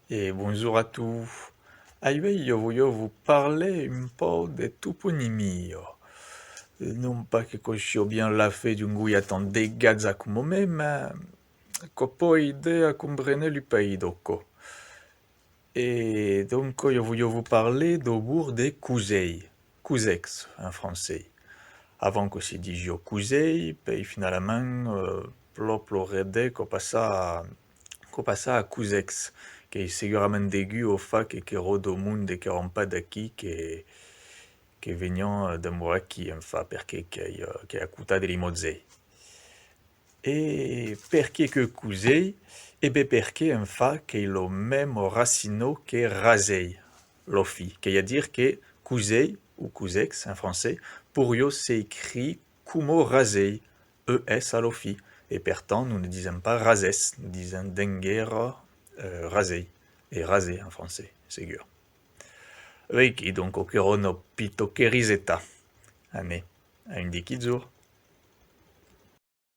Et bonjour à tous. Ahí io voglio vous parler un po' de toponimio. Non pas che conosco bien la fe di un guiatan de gazza come me, ma che poi idea comprene il país doco. Et donc io voglio vous parler do bourg de Couzei, Couzex en français. Avant que si digio Couzei, poi finalement ploplo rede ko passa a Couzex, che è sicuramente aigu o fa che ero do monde che eran pas d'aquí, che vegnan da Moracchi, fa, perché che è a cuta de Limozei. E perché che Couzei? E beh perché fa che è lo même racino che rasei, lofi, che è a dire che Couzei, ou Couzex en français, pour io c'est écrit como rasei, ES à lofi. Et pourtant, nous ne disons pas rases, nous disons denguera rasei. Et rasé en français, c'est sûr. Oui, donc au no pito che risetta. Année. À une dikizur.